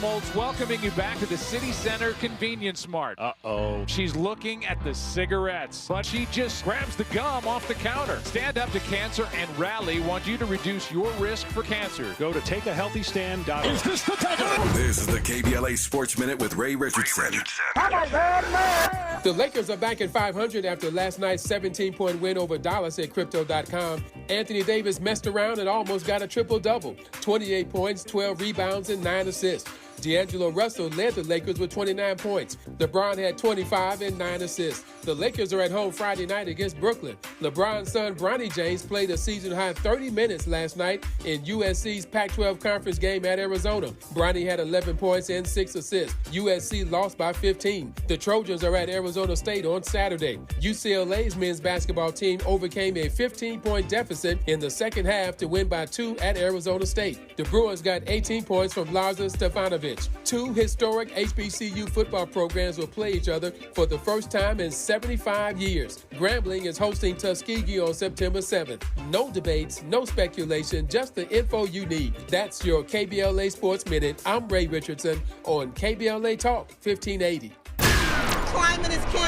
Molds welcoming you back to the City Center Convenience Mart. Uh-oh. She's looking at the cigarettes, but she just grabs the gum off the counter. Stand Up to Cancer and Rally want you to reduce your risk for cancer. Go to takeahealthystand.org. Is this the takeover? This is the KBLA Sports Minute with Ray Richardson. The Lakers are back at 500 after last night's 17-point win over Dallas at Crypto.com. Anthony Davis messed around and almost got a triple-double. 28 points, 12 rebounds, and 9 assists. D'Angelo Russell led the Lakers with 29 points. LeBron had 25 and 9 assists. The Lakers are at home Friday night against Brooklyn. LeBron's son, Bronny James, played a season-high 30 minutes last night in USC's Pac-12 conference game at Arizona. Bronny had 11 points and 6 assists. USC lost by 15. The Trojans are at Arizona State on Saturday. UCLA's men's basketball team overcame a 15-point deficit in the second half to win by 2 at Arizona State. The Bruins got 18 points from Larza Stefanovic. Two historic HBCU football programs will play each other for the first time in 75 years. Grambling is hosting Tuskegee on September 7th. No debates, no speculation, just the info you need. That's your KBLA Sports Minute. I'm Ray Richardson on KBLA Talk 1580. Climate is king.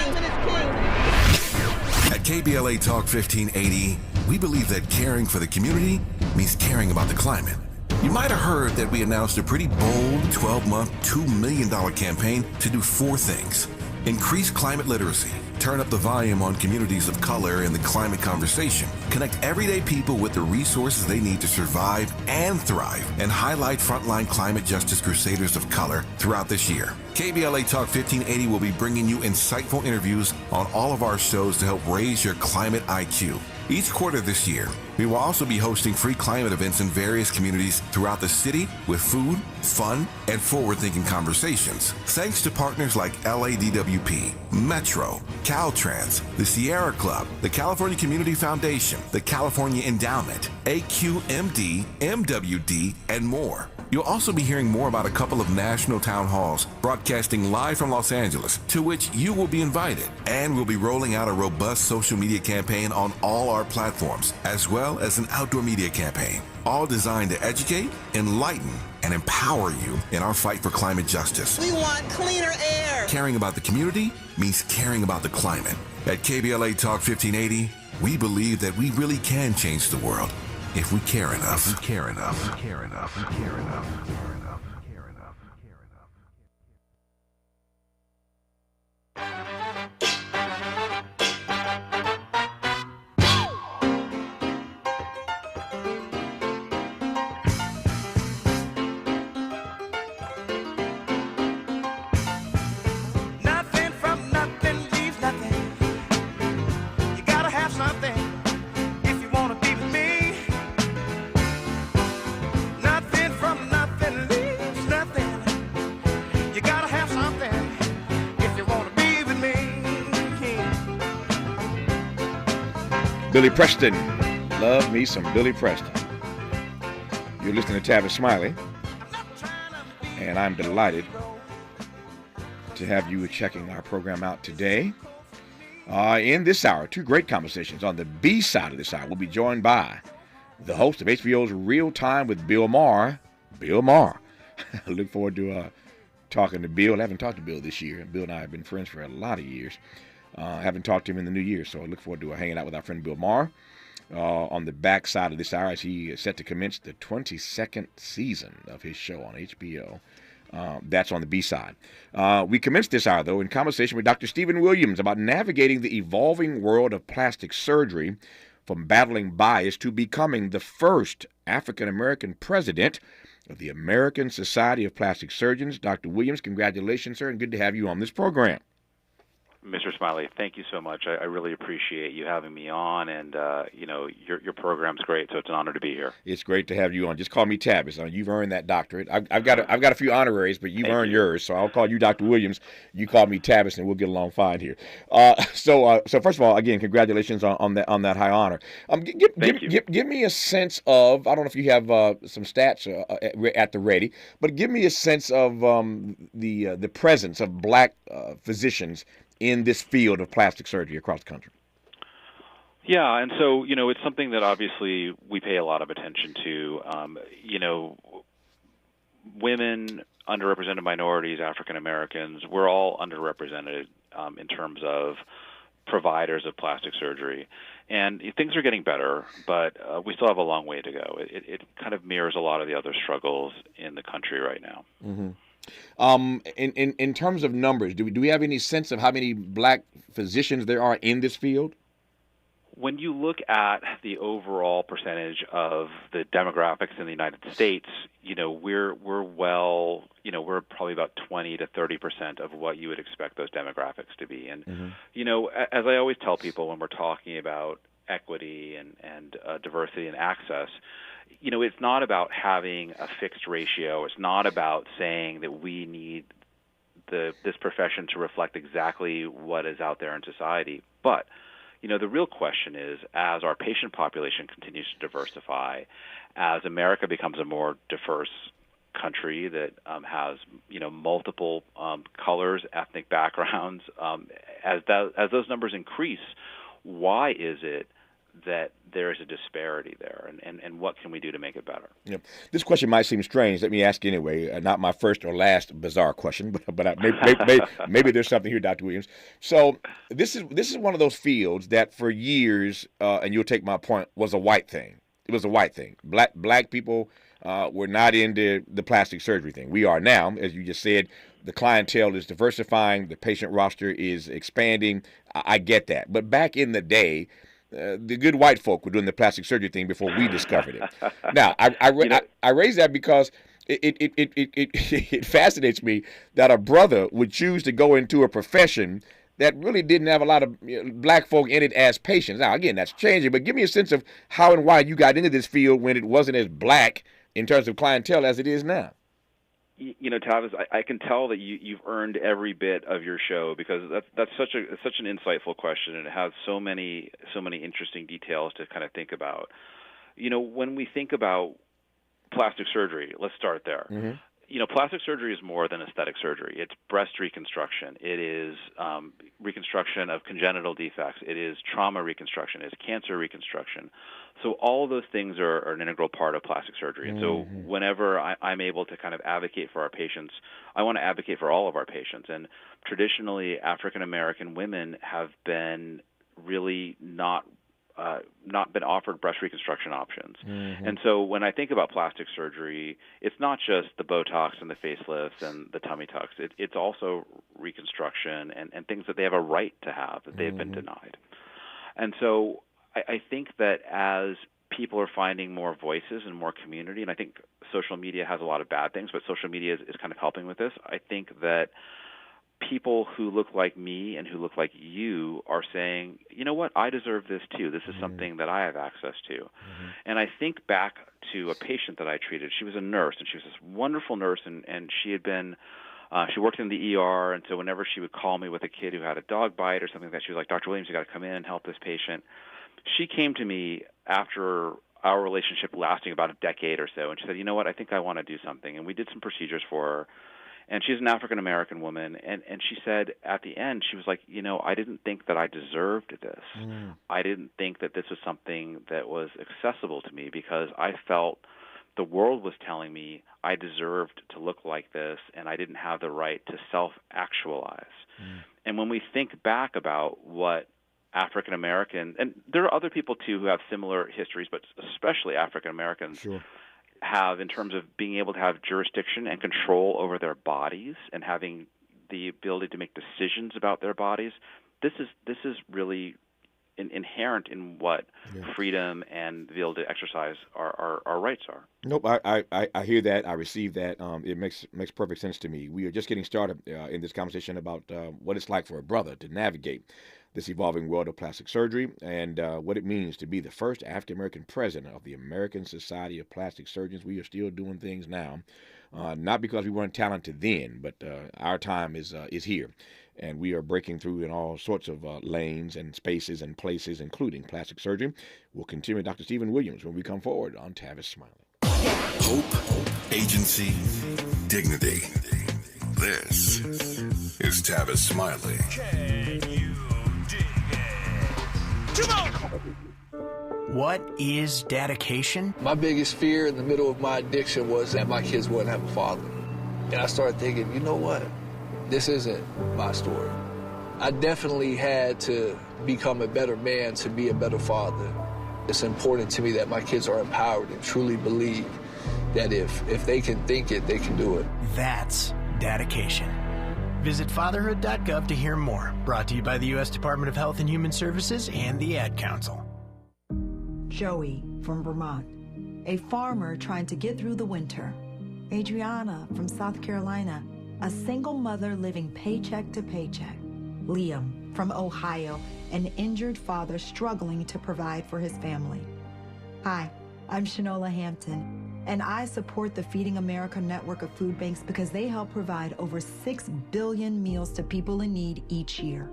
At KBLA Talk 1580, we believe that caring for the community means caring about the climate. You might have heard that we announced a pretty bold 12-month, $2 million campaign to do 4 things. Increase climate literacy, turn up the volume on communities of color in the climate conversation, connect everyday people with the resources they need to survive and thrive, and highlight frontline climate justice crusaders of color throughout this year. KBLA Talk 1580 will be bringing you insightful interviews on all of our shows to help raise your climate IQ. Each quarter this year, we will also be hosting free climate events in various communities throughout the city with food, fun, and forward-thinking conversations. Thanks to partners like LADWP, Metro, Caltrans, the Sierra Club, the California Community Foundation, the California Endowment, AQMD, MWD, and more. You'll also be hearing more about a couple of national town halls broadcasting live from Los Angeles, to which you will be invited. And we'll be rolling out a robust social media campaign on all our platforms, as well as an outdoor media campaign, all designed to educate, enlighten, and empower you in our fight for climate justice. We want cleaner air. Caring about the community means caring about the climate. At KBLA Talk 1580, we believe that we really can change the world if we care enough. If we care enough. If we care enough. If we care enough. If we care enough. If we care enough. If we care enough. Nothing from nothing leaves nothing. You gotta have something if you wanna be with me. Nothing from nothing leaves nothing. You gotta have something if you wanna be with me. Billy Preston. Love me some Billy Preston. You're listening to Tavis Smiley, and I'm delighted to have you checking our program out today. In this hour, 2 great conversations. On the B side of this hour, we'll be joined by the host of HBO's Real Time with Bill Maher. Bill Maher. I look forward to talking to Bill. I haven't talked to Bill this year. Bill and I have been friends for a lot of years. I haven't talked to him in the new year, so I look forward to hanging out with our friend Bill Maher. On the back side of this hour, as he is set to commence the 22nd season of his show on HBO. That's on the B side. We commenced this hour, though, in conversation with Dr. Stephen Williams about navigating the evolving world of plastic surgery, from battling bias to becoming the first African-American president of the American Society of Plastic Surgeons. Dr. Williams, congratulations, sir, and good to have you on this program. Mr. Smiley, thank you so much. I really appreciate you having me on, and your program's great, so it's an honor to be here. It's great to have you on. Just call me Tavis. You've earned that doctorate. I've got a few honoraries, but you've earned yours, so I'll call you Dr. Williams. You call me Tavis, and we'll get along fine here. So first of all, again, congratulations on that high honor. Give me a sense of, I don't know if you have some stats at the ready, but give me a sense of the presence of black physicians in this field of plastic surgery across the country. Yeah, and so, it's something that obviously we pay a lot of attention to. Women underrepresented minorities, African Americans, we're all underrepresented in terms of providers of plastic surgery. And things are getting better, but we still have a long way to go. It kind of mirrors a lot of the other struggles in the country right now. In terms of numbers, do we have any sense of how many black physicians there are in this field? When you look at the overall percentage of the demographics in the United States, we're probably about 20 to 30% of what you would expect those demographics to be. And as I always tell people when we're talking about equity and diversity and access, it's not about having a fixed ratio. It's not about saying that we need this profession to reflect exactly what is out there in society, but the real question is, as our patient population continues to diversify, as America becomes a more diverse country that has, multiple colors, ethnic backgrounds, as those numbers increase, why is it that there is a disparity there, and what can we do to make it better? Yeah. This question might seem strange. Let me ask you anyway. Not my first or last bizarre question, but maybe there's something here, Dr. Williams. So this is one of those fields that for years, and you'll take my point, was a white thing. It was a white thing. Black people were not into the plastic surgery thing. We are now, as you just said. The clientele is diversifying. The patient roster is expanding. I get that. But back in the day, the good white folk were doing the plastic surgery thing before we discovered it. Now, I raise that because it fascinates me that a brother would choose to go into a profession that really didn't have a lot of black folk in it as patients. Now, again, that's changing, but give me a sense of how and why you got into this field when it wasn't as black in terms of clientele as it is now. Tavis, I can tell that you've earned every bit of your show, because that's such an insightful question, and it has so many interesting details to kind of think about. When we think about plastic surgery, let's start there. Plastic surgery is more than aesthetic surgery. It's breast reconstruction. It is reconstruction of congenital defects. It is trauma reconstruction. It's cancer reconstruction. So all of those things are an integral part of plastic surgery. And so whenever I'm able to kind of advocate for our patients, I want to advocate for all of our patients. And traditionally, African American women have been really not been offered breast reconstruction options. And so when I think about plastic surgery, it's not just the Botox and the facelifts and the tummy tucks. It's also reconstruction and things that they have a right to have that they've been denied. And so I think that as people are finding more voices and more community, and I think social media has a lot of bad things, but social media is kind of helping with this, I think that people who look like me and who look like you are saying, you know what, I deserve this too. This is something that I have access to. And I think back to a patient that I treated. She was a nurse, and she was this wonderful nurse, and she had been, she worked in the ER, and so whenever she would call me with a kid who had a dog bite or something like that, she was like, Dr. Williams, you got to come in and help this patient. She came to me after our relationship lasting about a decade or so, and she said, you know what, I think I want to do something. And we did some procedures for her. And she's an African-American woman, and she said at the end, she was like, I didn't think that I deserved this. I didn't think that this was something that was accessible to me, because I felt the world was telling me I deserved to look like this, and I didn't have the right to self-actualize. And when we think back about what African-American, and there are other people too who have similar histories, but especially African-Americans, have in terms of being able to have jurisdiction and control over their bodies and having the ability to make decisions about their bodies, this is really inherent in what freedom and the ability to exercise our rights are. Nope, I hear that. I receive that. It makes perfect sense to me. We are just getting started in this conversation about what it's like for a brother to navigate this evolving world of plastic surgery and what it means to be the first African-American president of the American Society of Plastic Surgeons. We are still doing things now, not because we weren't talented then, but our time is here. And we are breaking through in all sorts of lanes and spaces and places, including plastic surgery. We'll continue with Dr. Stephen Williams when we come forward on Tavis Smiley. Hope, agency, dignity. This is Tavis Smiley. What is dedication? My biggest fear in the middle of my addiction was that my kids wouldn't have a father. And I started thinking, you know what? This isn't my story. I definitely had to become a better man to be a better father. It's important to me that my kids are empowered and truly believe that if they can think it, they can do it. That's dedication. Visit fatherhood.gov to hear more. Brought to you by the U.S. Department of Health and Human Services and the Ad Council. Joey from Vermont, a farmer trying to get through the winter. Adriana from South Carolina, a single mother living paycheck to paycheck. Liam from Ohio, an injured father struggling to provide for his family. Hi, I'm Shanola Hampton, and I support the Feeding America network of food banks because they help provide over 6 billion meals to people in need each year.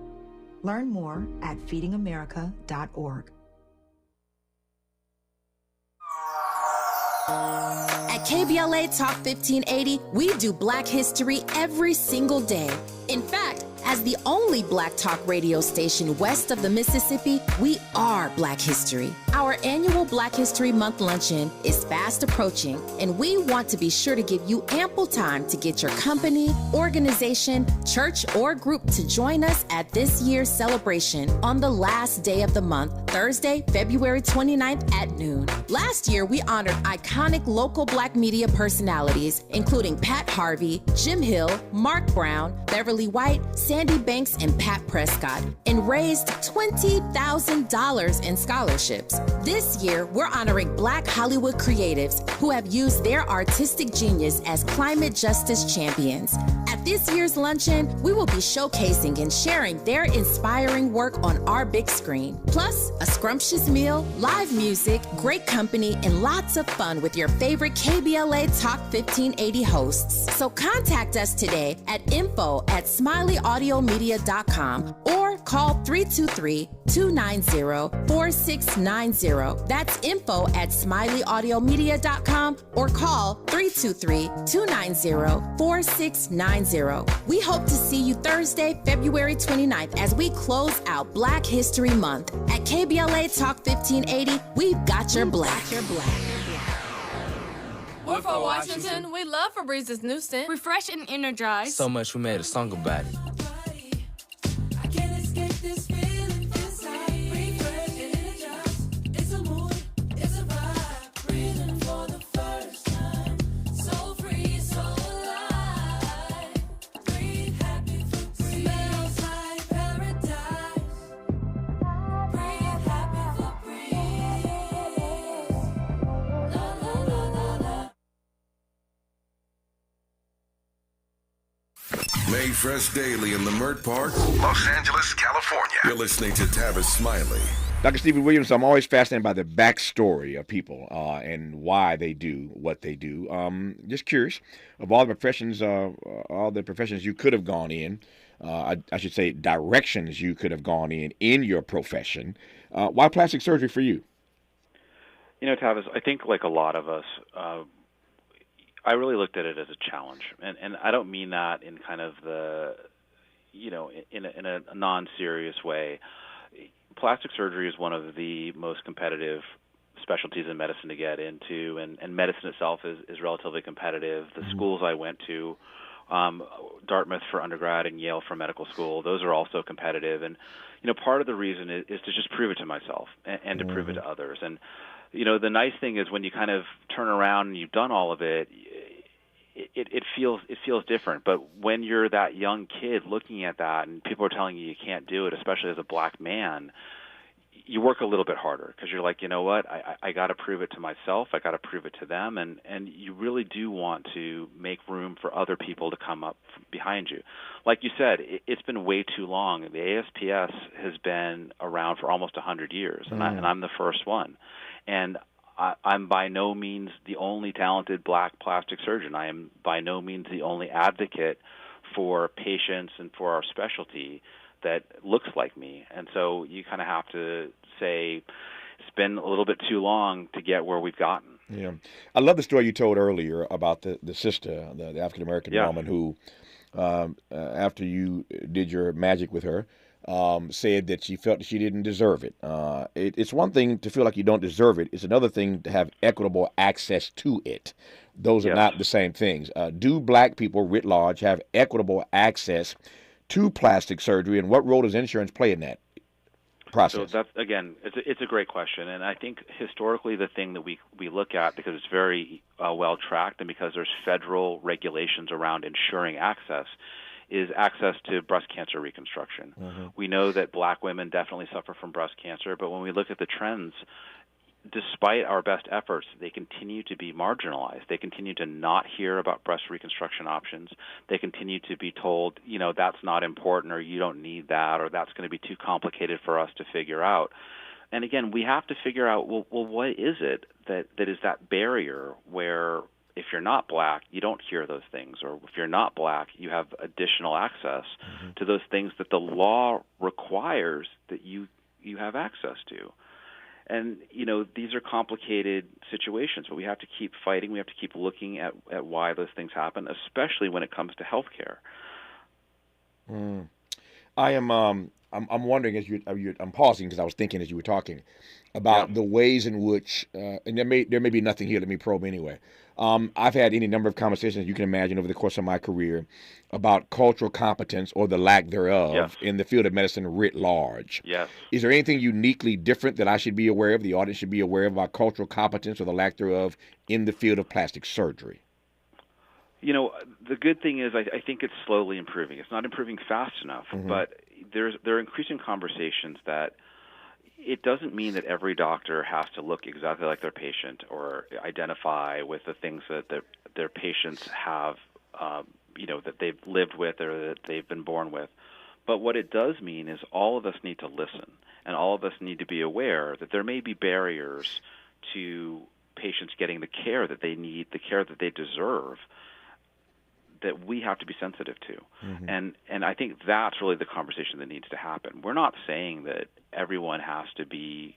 Learn more at feedingamerica.org. At KBLA Talk 1580, we do Black history every single day. In fact, as the only Black talk radio station west of the Mississippi, we are Black history. Our annual Black History Month luncheon is fast approaching, and we want to be sure to give you ample time to get your company, organization, church, or group to join us at this year's celebration on the last day of the month, Thursday, February 29th at noon. Last year, we honored iconic local Black media personalities, including Pat Harvey, Jim Hill, Mark Brown, Beverly White, Sandy Banks, and Pat Prescott, and raised $20,000 in scholarships. This year, we're honoring Black Hollywood creatives who have used their artistic genius as climate justice champions. At this year's luncheon, we will be showcasing and sharing their inspiring work on our big screen. Plus, a scrumptious meal, live music, great company, and lots of fun with your favorite KBLA Talk 1580 hosts. So contact us today at info@smileyAudiomedia.com or call 323-290-4690. That's info@smileyAudiomedia.com or call 323-290-4690. We hope to see you Thursday, February 29th as we close out Black History Month. At KBLA Talk 1580, we've got your Black. We're from Washington. We love Febrez's new scent. Refresh and energize. So much we made a song about it. Made fresh daily in Leimert Park, Los Angeles, California. You're listening to Tavis Smiley. Dr. Stephen Williams, I'm always fascinated by the backstory of people and why they do what they do. Just curious, of all the professions you could have gone in, I should say directions you could have gone in your profession, why plastic surgery for you? You know, Tavis, I think like a lot of us, I really looked at it as a challenge, and I don't mean that in kind of the, in a non-serious way. Plastic surgery is one of the most competitive specialties in medicine to get into, and medicine itself is relatively competitive. The schools I went to, Dartmouth for undergrad and Yale for medical school, those are also competitive. And, part of the reason is to just prove it to myself and to prove it to others. And, the nice thing is when you kind of turn around and you've done all of it, it feels different. But when you're that young kid looking at that and people are telling you can't do it, especially as a Black man, you work a little bit harder because you're like, you know what, I got to prove it to myself. I got to prove it to them. And you really do want to make room for other people to come up behind you. Like you said, it's been way too long. The ASPS has been around for almost 100 years, and I'm the first one. And I'm by no means the only talented Black plastic surgeon. I am by no means the only advocate for patients and for our specialty that looks like me. And so you kind of have to say it's been a little bit too long to get where we've gotten. Yeah. I love the story you told earlier about the sister, the African-American woman who, after you did your magic with her, said that she felt that she didn't deserve it. It's one thing to feel like you don't deserve it. It's another thing to have equitable access to it. Those are not the same things. Do black people writ large have equitable access to plastic surgery, and what role does insurance play in that process? So that's, again, it's a great question, and I think historically the thing that we look at, because it's very well tracked and because there's federal regulations around ensuring access, is access to breast cancer reconstruction. We know that black women definitely suffer from breast cancer, but when we look at the trends, despite our best efforts, they continue to be marginalized. They continue to not hear about breast reconstruction options. They continue to be told, that's not important, or you don't need that, or that's going to be too complicated for us to figure out. And again, we have to figure out, well, what is it that is that barrier where if you're not black, you don't hear those things, or if you're not black, you have additional access to those things that the law requires that you have access to. And, these are complicated situations, but we have to keep fighting. We have to keep looking at why those things happen, especially when it comes to health care. I am I'm wondering I'm pausing because I was thinking as you were talking about the ways in which and there may be nothing here. Let me probe anyway. I've had any number of conversations you can imagine over the course of my career about cultural competence or the lack thereof in the field of medicine writ large. Yes. Is there anything uniquely different that I should be aware of, the audience should be aware of about cultural competence or the lack thereof in the field of plastic surgery? The good thing is I think it's slowly improving. It's not improving fast enough, but there are increasing conversations that it doesn't mean that every doctor has to look exactly like their patient or identify with the things that their patients have, that they've lived with or that they've been born with. But what it does mean is all of us need to listen, and all of us need to be aware that there may be barriers to patients getting the care that they need, the care that they deserve, that we have to be sensitive to. And I think that's really the conversation that needs to happen. We're not saying that everyone has to be,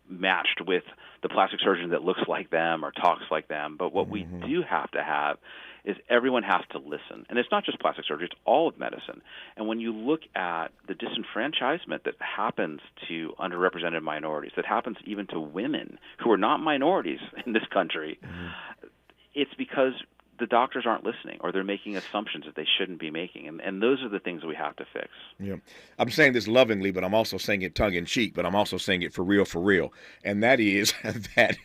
matched with the plastic surgeon that looks like them or talks like them, but what we do have to have is everyone has to listen. And it's not just plastic surgery, it's all of medicine. And when you look at the disenfranchisement that happens to underrepresented minorities, that happens even to women who are not minorities in this country, it's because the doctors aren't listening, or they're making assumptions that they shouldn't be making. And those are the things that we have to fix. Yeah. I'm saying this lovingly, but I'm also saying it tongue-in-cheek, but I'm also saying it for real. And that is that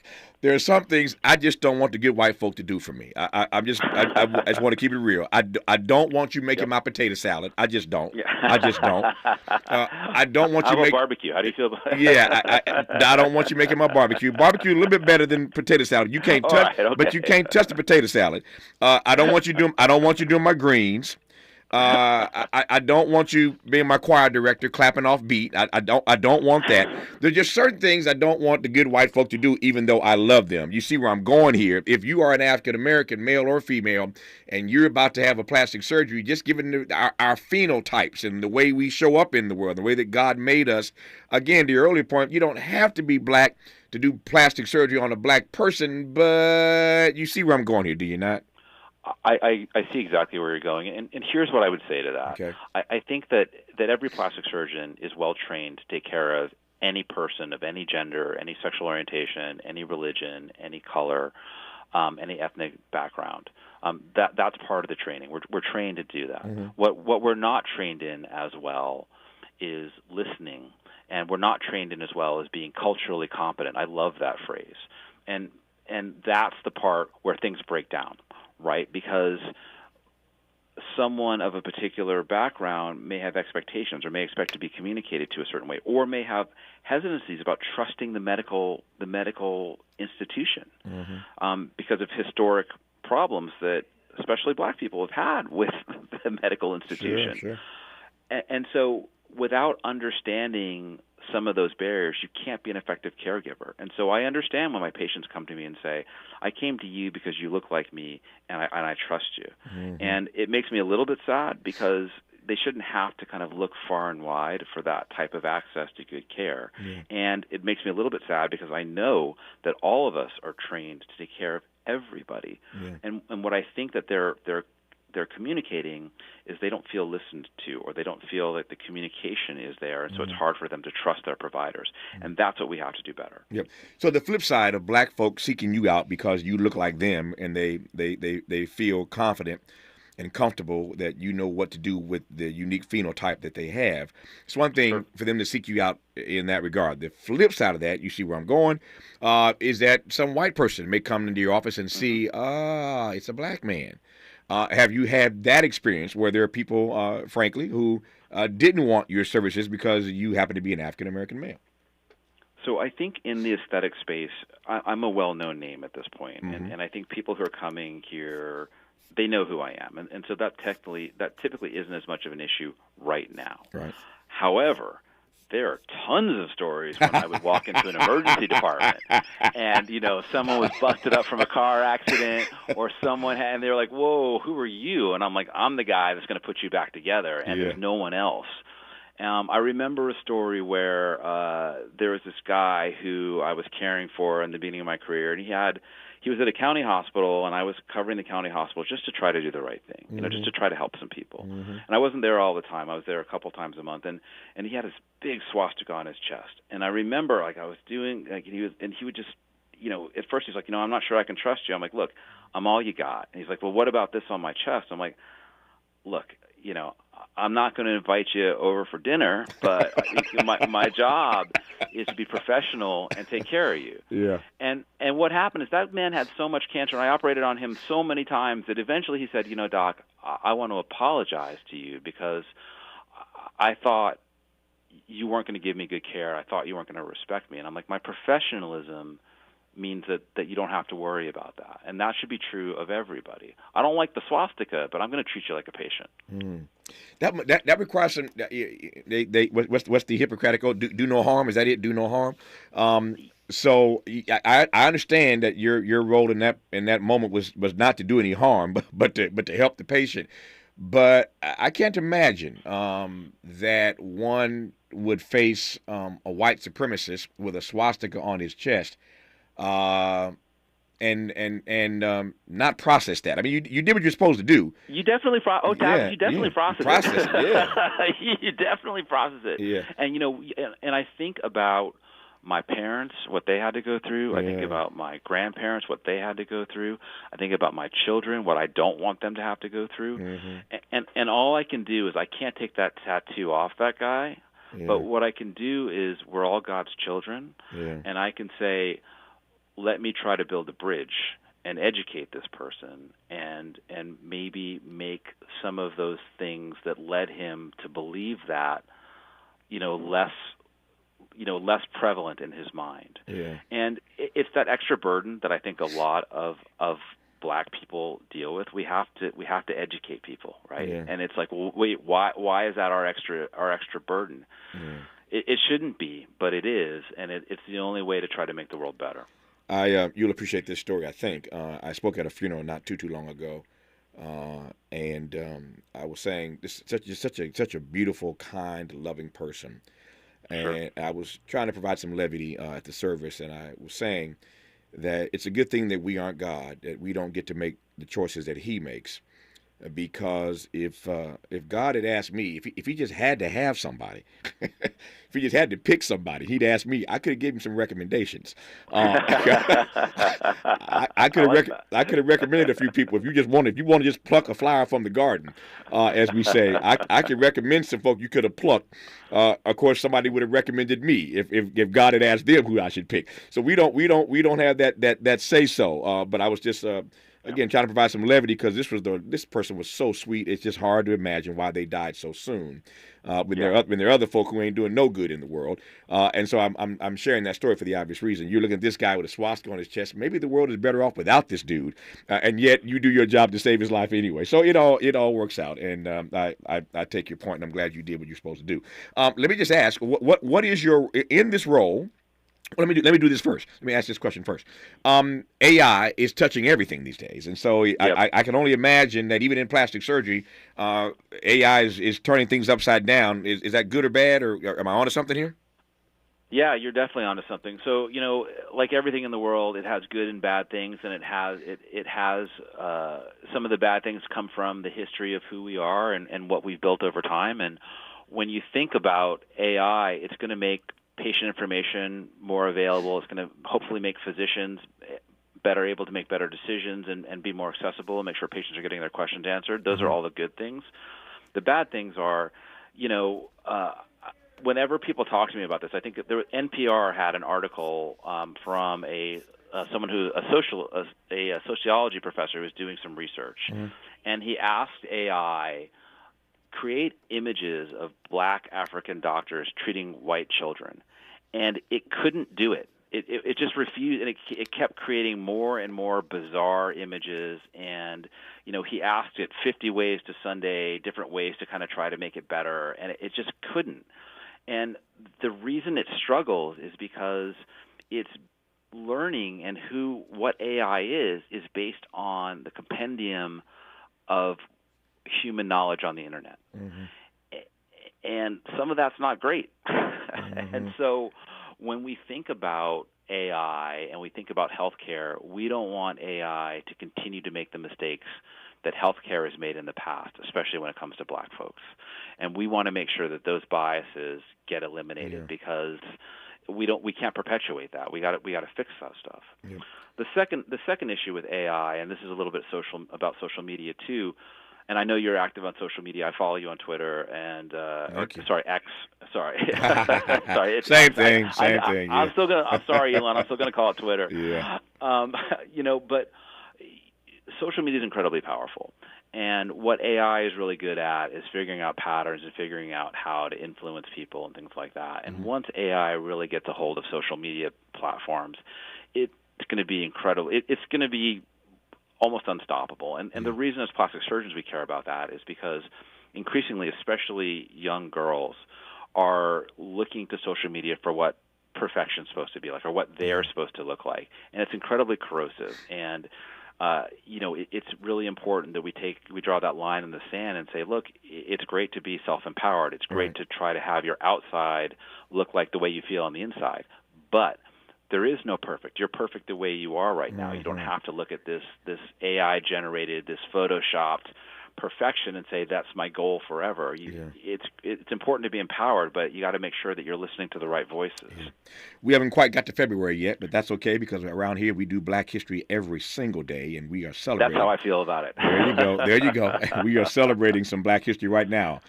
there are some things I just don't want the good white folk to do for me. I just want to keep it real. I don't want you making my potato salad. I just don't. I just don't. I don't want you making barbecue. How do you feel about it? Yeah, I don't want you making my barbecue. Barbecue a little bit better than potato salad. You can't touch, but you can't touch the potato salad. I don't want you doing my greens. I don't want you being my choir director clapping off beat. I don't want that. There's just certain things I don't want the good white folk to do, even though I love them. You see where I'm going here. If you are an African American, male or female, and you're about to have a plastic surgery, just given our phenotypes and the way we show up in the world, the way that God made us, again, to your earlier point, you don't have to be black to do plastic surgery on a black person, but you see where I'm going here, do you not? I see exactly where you're going, and here's what I would say to that. Okay. I think that every plastic surgeon is well trained to take care of any person of any gender, any sexual orientation, any religion, any color, any ethnic background. That's part of the training. We're trained to do that. What we're not trained in as well is listening, and we're not trained in as well as being culturally competent. I love that phrase, and that's the part where things break down. Right, because someone of a particular background may have expectations or may expect to be communicated to a certain way, or may have hesitancies about trusting the medical institution because of historic problems that especially black people have had with the medical institution. Sure. And so without understanding some of those barriers, you can't be an effective caregiver. And so I understand when my patients come to me and say, I came to you because you look like me and I trust you. And it makes me a little bit sad because they shouldn't have to kind of look far and wide for that type of access to good care. And it makes me a little bit sad because I know that all of us are trained to take care of everybody. And what I think that they're they're communicating is they don't feel listened to, or they don't feel that the communication is there, and so it's hard for them to trust their providers. And that's what we have to do better. Yep. So the flip side of black folks seeking you out because you look like them, and they feel confident and comfortable that you know what to do with the unique phenotype that they have. It's one thing for them to seek you out in that regard. The flip side of that, you see where I'm going, is that some white person may come into your office and see, it's a black man. Have you had that experience where there are people, frankly, who didn't want your services because you happen to be an African-American male? So I think in the aesthetic space, I'm a well-known name at this point, and I think people who are coming here, they know who I am, and so that typically isn't as much of an issue right now. Right. However, there are tons of stories when I would walk into an emergency department and, someone was busted up from a car accident, or and they were like, whoa, who are you? And I'm like, I'm the guy that's going to put you back together, and there's no one else. I remember a story where there was this guy who I was caring for in the beginning of my career, and he was at a county hospital, and I was covering the county hospital just to try to do the right thing, just to try to help some people. And I wasn't there all the time. I was there a couple times a month, and he had this big swastika on his chest. And I remember, I was doing, he would just, at first he's like, I'm not sure I can trust you. I'm like, look, I'm all you got. And he's like, well, what about this on my chest? I'm like, look, I'm not going to invite you over for dinner, but my job is to be professional and take care of you. Yeah. And what happened is that man had so much cancer, and I operated on him so many times that eventually he said, Doc, I want to apologize to you because I thought you weren't going to give me good care. I thought you weren't going to respect me. And I'm like, my professionalism means that you don't have to worry about that. And that should be true of everybody. I don't like the swastika, but I'm going to treat you like a patient. That requires some. What's the Hippocratic oath? Do no harm. Is that it? Do no harm. So I understand that your role in that moment was not to do any harm, but to help the patient. But I can't imagine that one would face a white supremacist with a swastika on his chest. And not process that. I mean, you did what you're supposed to do. You definitely process it. Yeah. You definitely process it. Yeah. And and I think about my parents, what they had to go through. I think about my grandparents, what they had to go through. I think about my children, what I don't want them to have to go through. And all I can do is I can't take that tattoo off that guy. Yeah. But what I can do is we're all God's children, and I can say, let me try to build a bridge and educate this person and maybe make some of those things that led him to believe that, less prevalent in his mind. Yeah. And it's that extra burden that I think a lot of black people deal with. We have to educate people, right? Yeah. And it's like, well, wait, why is that our extra burden? Yeah. It shouldn't be, but it is, and it's the only way to try to make the world better. You'll appreciate this story, I think. I spoke at a funeral not too long ago, and I was saying this is such a beautiful, kind, loving person, and I was trying to provide some levity at the service, and I was saying that it's a good thing that we aren't God, that we don't get to make the choices that He makes, because if God had asked me, if he just had to have somebody, if he just had to pick somebody, he'd ask me. I could have given him some recommendations. I could have recommended a few people. If you want to just pluck a flower from the garden, as we say, I could recommend some folk you could have plucked. Of course, somebody would have recommended me if God had asked them who I should pick. So we don't have that say so. But I was just. Again, trying to provide some levity because this person was so sweet. It's just hard to imagine why they died so soon. When there are other folk who ain't doing no good in the world, and so I'm sharing that story for the obvious reason. You're looking at this guy with a swastika on his chest. Maybe the world is better off without this dude, and yet you do your job to save his life anyway. So it all works out, and I take your point, and I'm glad you did what you're supposed to do. Let me just ask, what is your in this role? Let me do this first. Let me ask this question first. AI is touching everything these days, and so I can only imagine that even in plastic surgery, AI is turning things upside down. Is that good or bad, or am I onto something here? Yeah, you're definitely onto something. So, like everything in the world, it has good and bad things, and it has some of the bad things come from the history of who we are and what we've built over time. And when you think about AI, it's going to make patient information more available. It's going to hopefully make physicians better able to make better decisions and be more accessible and make sure patients are getting their questions answered. Those are all the good things. The bad things are, whenever people talk to me about this, I think that NPR had an article from someone who a sociology professor who was doing some research, and he asked AI, create images of black African doctors treating white children, and it couldn't do it. It just refused, and it kept creating more and more bizarre images. And he asked it 50 ways to Sunday, different ways to kind of try to make it better, and it just couldn't. And the reason it struggles is because it's learning, and what AI is based on the compendium of human knowledge on the internet. And some of that's not great. And so when we think about AI and we think about healthcare, we don't want AI to continue to make the mistakes that healthcare has made in the past, especially when it comes to black folks. And we want to make sure that those biases get eliminated because we can't perpetuate that. We got to fix that stuff. The second issue with AI, and this is a little bit about social media too. And I know you're active on social media. I follow you on Twitter and X. Sorry, sorry. Same thing. I'm still gonna. I'm sorry, Elon. I'm still gonna call it Twitter. Yeah. But social media is incredibly powerful, and what AI is really good at is figuring out patterns and figuring out how to influence people and things like that. And once AI really gets a hold of social media platforms, it's going to be incredible. It's going to be almost unstoppable. And the reason as plastic surgeons we care about that is because increasingly, especially young girls, are looking to social media for what perfection's supposed to be like or what they're supposed to look like. And it's incredibly corrosive. And it's really important that we draw that line in the sand and say, look, it's great to be self-empowered. It's great to try to have your outside look like the way you feel on the inside. But there is no perfect. You're perfect the way you are right now. You don't have to look at this AI-generated, this photoshopped perfection and say that's my goal forever. It's important to be empowered, but you got to make sure that you're listening to the right voices. We haven't quite got to February yet, but that's okay because around here we do Black History every single day, and we are celebrating. That's how I feel about it. There you go. We are celebrating some Black History right now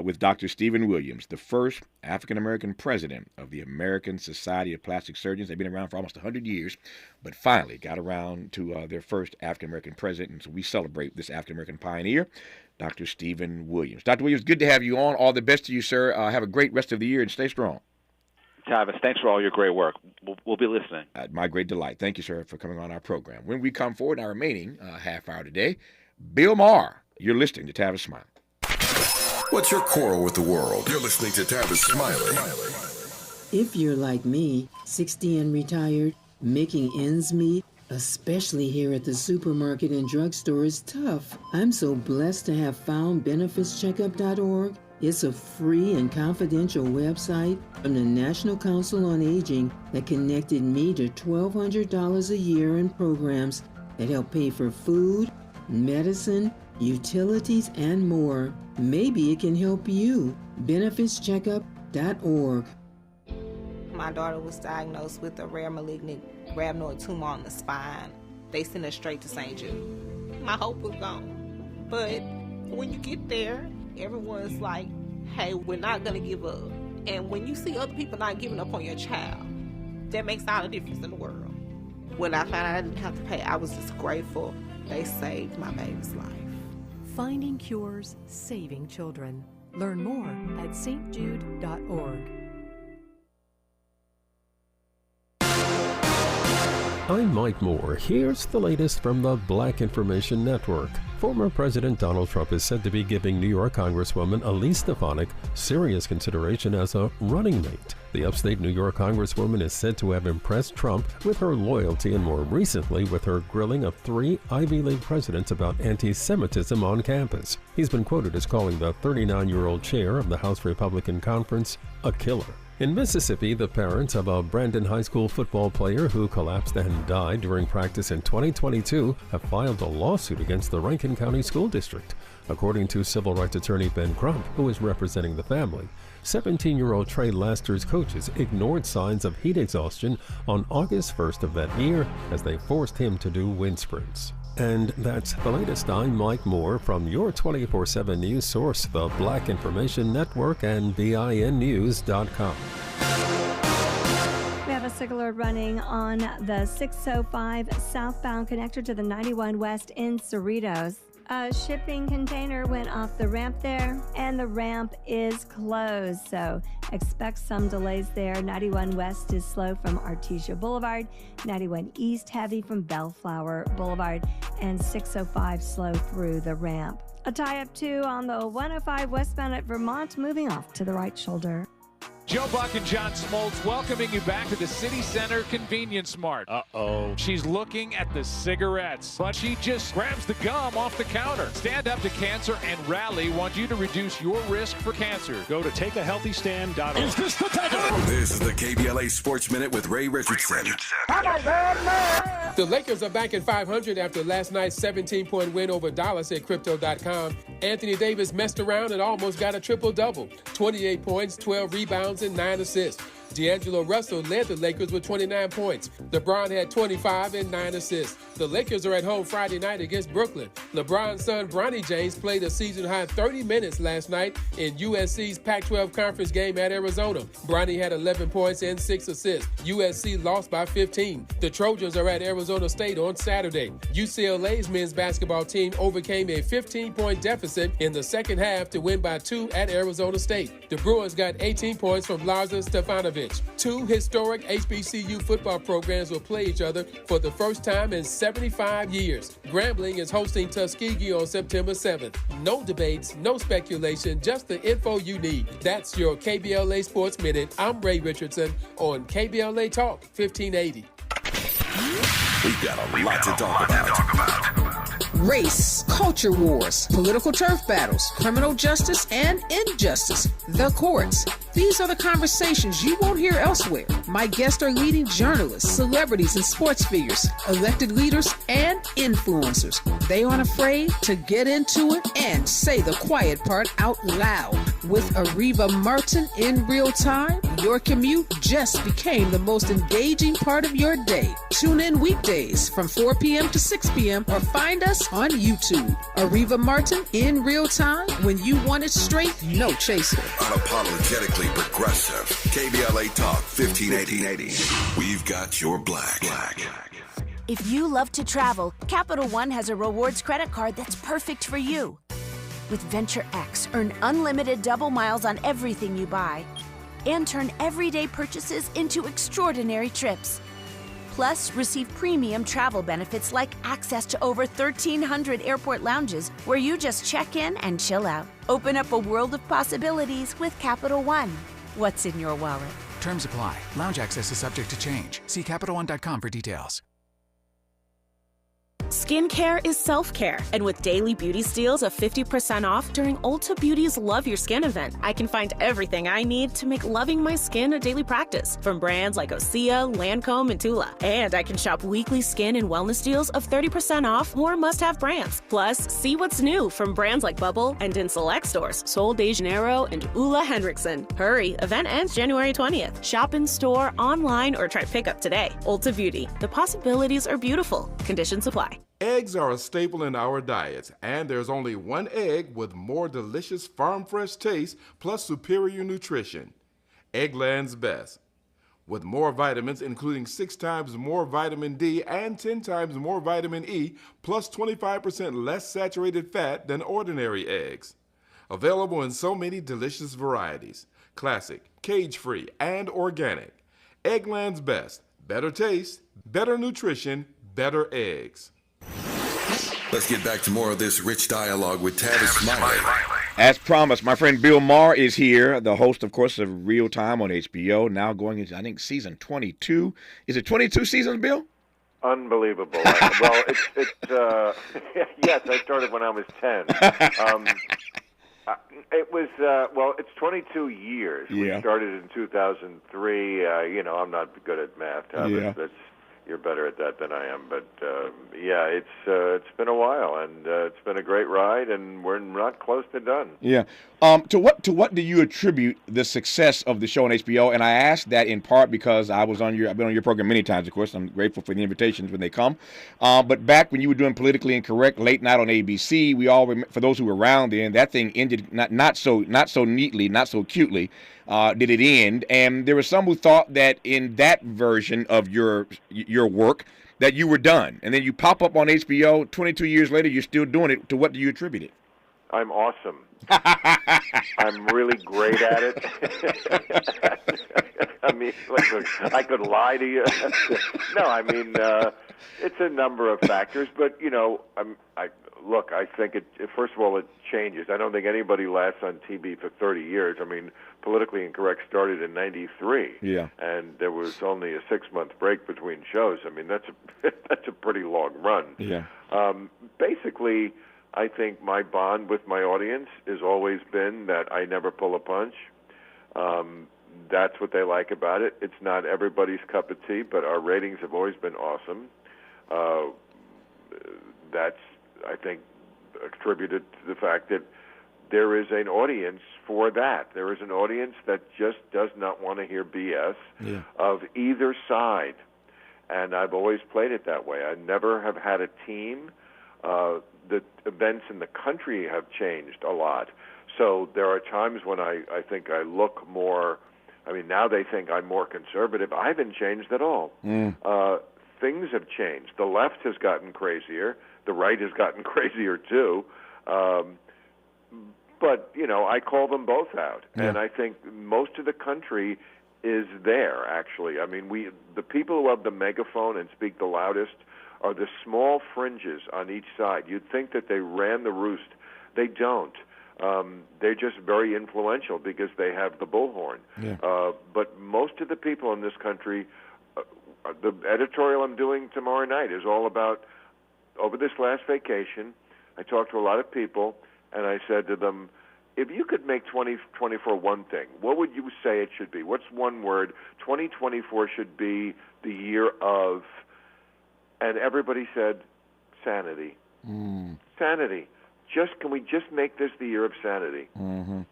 with Dr. Stephen Williams, the first African-American president of the American Society of Plastic Surgeons. They've been around for almost 100 years, but finally got around to their first African-American president, and so we celebrate this African-American pioneer, Dr. Stephen Williams. Dr. Williams, good to have you on. All the best to you, sir. Have a great rest of the year and stay strong. Tavis, thanks for all your great work. We'll be listening. My great delight. Thank you, sir, for coming on our program. When we come forward in our remaining half hour today, Bill Maher, you're listening to Tavis Smiley. What's your quarrel with the world? You're listening to Tavis Smiley. If you're like me, 60 and retired, making ends meet, especially here at the supermarket and drugstore, is tough. I'm so blessed to have found benefitscheckup.org. It's a free and confidential website from the National Council on Aging that connected me to $1,200 a year in programs that help pay for food, medicine, utilities, and more. Maybe it can help you. benefitscheckup.org. My daughter was diagnosed with a rare malignant rhabdoid tumor on the spine. They sent her straight to St. Jude. My hope was gone. But when you get there, everyone's like, hey, we're not going to give up. And when you see other people not giving up on your child, that makes all the difference in the world. When I found out I didn't have to pay, I was just grateful. They saved my baby's life. Finding cures, saving children. Learn more at stjude.org. I'm Mike Moore. Here's the latest from the Black Information Network. Former President Donald Trump is said to be giving New York Congresswoman Elise Stefanik serious consideration as a running mate. The upstate New York Congresswoman is said to have impressed Trump with her loyalty and more recently with her grilling of 3 Ivy League presidents about anti-Semitism on campus. He's been quoted as calling the 39-year-old chair of the House Republican Conference a killer. In Mississippi, the parents of a Brandon High School football player who collapsed and died during practice in 2022 have filed a lawsuit against the Rankin County School District. According to civil rights attorney Ben Crump, who is representing the family, 17-year-old Trey Laster's coaches ignored signs of heat exhaustion on August 1st of that year as they forced him to do wind sprints. And that's the latest. I'm Mike Moore from your 24/7 news source, the Black Information Network and BINnews.com. We have a signal alert running on the 605 southbound connector to the 91 West in Cerritos. A shipping container went off the ramp there, and the ramp is closed, so expect some delays there. 91 West is slow from Artesia Boulevard, 91 East heavy from Bellflower Boulevard, and 605 slow through the ramp. A tie-up too on the 105 westbound at Vermont, moving off to the right shoulder. Joe Buck and John Smoltz welcoming you back to the City Center Convenience Mart. Uh-oh. She's looking at the cigarettes, but she just grabs the gum off the counter. Stand Up to Cancer and Rally want you to reduce your risk for cancer. Go to takeahealthystand.org. Is this the time? This is the KBLA Sports Minute with Ray Richardson. The Lakers are back at 500 after last night's 17-point win over Dallas at Crypto.com. Anthony Davis messed around and almost got a triple-double. 28 points, 12 rebounds, and 9 assists. D'Angelo Russell led the Lakers with 29 points. LeBron had 25 and 9 assists. The Lakers are at home Friday night against Brooklyn. LeBron's son, Bronny James, played a season-high 30 minutes last night in USC's Pac-12 conference game at Arizona. Bronny had 11 points and 6 assists. USC lost by 15. The Trojans are at Arizona State on Saturday. UCLA's men's basketball team overcame a 15-point deficit in the second half to win by 2 at Arizona State. The Bruins got 18 points from Lazar Stefanovic. Two historic HBCU football programs will play each other for the first time in 75 years. Grambling is hosting Tuskegee on September 7th. No debates, no speculation, just the info you need. That's your KBLA Sports Minute. I'm Ray Richardson on KBLA Talk 1580. We've got a lot to talk about. Race, culture wars, political turf battles, criminal justice and injustice, the courts. These are the conversations you won't hear elsewhere. My guests are leading journalists, celebrities, and sports figures, elected leaders, and influencers. They aren't afraid to get into it and say the quiet part out loud. With Ariva Martin in real time, your commute just became the most engaging part of your day. Tune in weekdays from 4 p.m. to 6 p.m. or find us on YouTube. Ariva Martin in real time, when you want it straight, no chaser. Unapologetically progressive. KBLA Talk 1580. We've got your black. If you love to travel, Capital One has a rewards credit card that's perfect for you. With Venture X, earn unlimited double miles on everything you buy and turn everyday purchases into extraordinary trips. Plus, receive premium travel benefits like access to over 1,300 airport lounges where you just check in and chill out. Open up a world of possibilities with Capital One. What's in your wallet? Terms apply. Lounge access is subject to change. See CapitalOne.com for details. Skincare is self-care, and with daily beauty steals of 50% off during Ulta Beauty's Love Your Skin event, I can find everything I need to make loving my skin a daily practice, from brands like Osea, Lancome, and Tula. And I can shop weekly skin and wellness deals of 30% off more must-have brands. Plus, see what's new from brands like Bubble and in select stores, Sol de Janeiro and Ulla Henriksen. Hurry, event ends January 20th. Shop in store, online, or try pickup today. Ulta Beauty. The possibilities are beautiful. Conditions apply. Eggs are a staple in our diets, and there's only one egg with more delicious farm-fresh taste plus superior nutrition. Eggland's Best. With more vitamins, including 6 times more vitamin D and 10 times more vitamin E, plus 25% less saturated fat than ordinary eggs. Available in so many delicious varieties. Classic, cage-free, and organic. Eggland's Best. Better taste, better nutrition, better eggs. Let's get back to more of this rich dialogue with Tavis Smiley. As promised, my friend Bill Maher is here, the host, of course, of Real Time on HBO, now going into, I think, season 22. Is it 22 seasons, Bill? Unbelievable. Well, yes, I started when I was 10. It was, it's 22 years. Yeah. We started in 2003. I'm not good at math, Tavis. Yeah. You're better at that than I am. But, it's been a while, and it's been a great ride, and we're not close to done. Yeah. To what do you attribute the success of the show on HBO? And I asked that in part because I've been on your program many times, of course. I'm grateful for the invitations when they come. But back when you were doing Politically Incorrect late night on ABC, we all for those who were around then, that thing ended not so neatly, not so cutely. Did it end? And there were some who thought that in that version of your work that you were done, and then you pop up on HBO 22 years later, you're still doing it. To what do you attribute it? I'm awesome. I'm really great at it. I mean, I could lie to you. No, I mean, it's a number of factors, but I think first of all, it changes. I don't think anybody lasts on TV for 30 years. I mean, Politically Incorrect started in '93, and there was only a 6-month break between shows. I mean, that's a pretty long run. Yeah. Basically, I think my bond with my audience has always been that I never pull a punch. That's what they like about it. It's not everybody's cup of tea, but our ratings have always been awesome. That's, I think, attributed to the fact that there is an audience for that. There is an audience that just does not want to hear BS of either side. And I've always played it that way. I never have had a team. The events in the country have changed a lot. So there are times when I think I look more, now they think I'm more conservative. I haven't changed at all. Things have changed. The left has gotten crazier. The right has gotten crazier too. But, I call them both out. Yeah. And I think most of the country is there, actually. I mean, the people who have the megaphone and speak the loudest are the small fringes on each side. You'd think that they ran the roost. They don't. They're just very influential because they have the bullhorn. Yeah. But most of the people in this country, the editorial I'm doing tomorrow night is all about, over this last vacation, I talked to a lot of people, and I said to them, if you could make 2024 one thing, what would you say it should be? What's one word? 2024 should be the year of, and everybody said, sanity. Sanity. Can we just make this the year of sanity? Mm-hmm.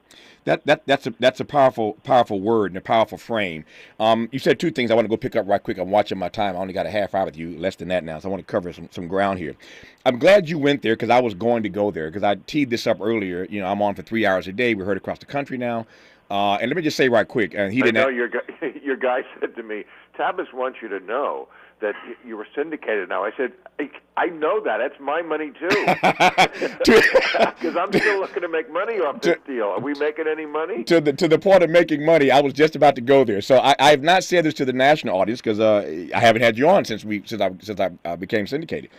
That's a powerful word and a powerful frame. You said two things I want to go pick up right quick. I'm watching my time. I only got a half hour with you, less than that now, so I want to cover some ground here. I'm glad you went there because I was going to go there because I teed this up earlier. I'm on for 3 hours a day. We're heard across the country now. And let me just say right quick, and he didn't. I know your guy said to me, Tavis wants you to know that you were syndicated now. I said, I know that. That's my money, too. Because I'm still looking to make money off this deal. Are we making any money? To the point of making money, I was just about to go there. So I have not said this to the national audience because I haven't had you on since I became syndicated.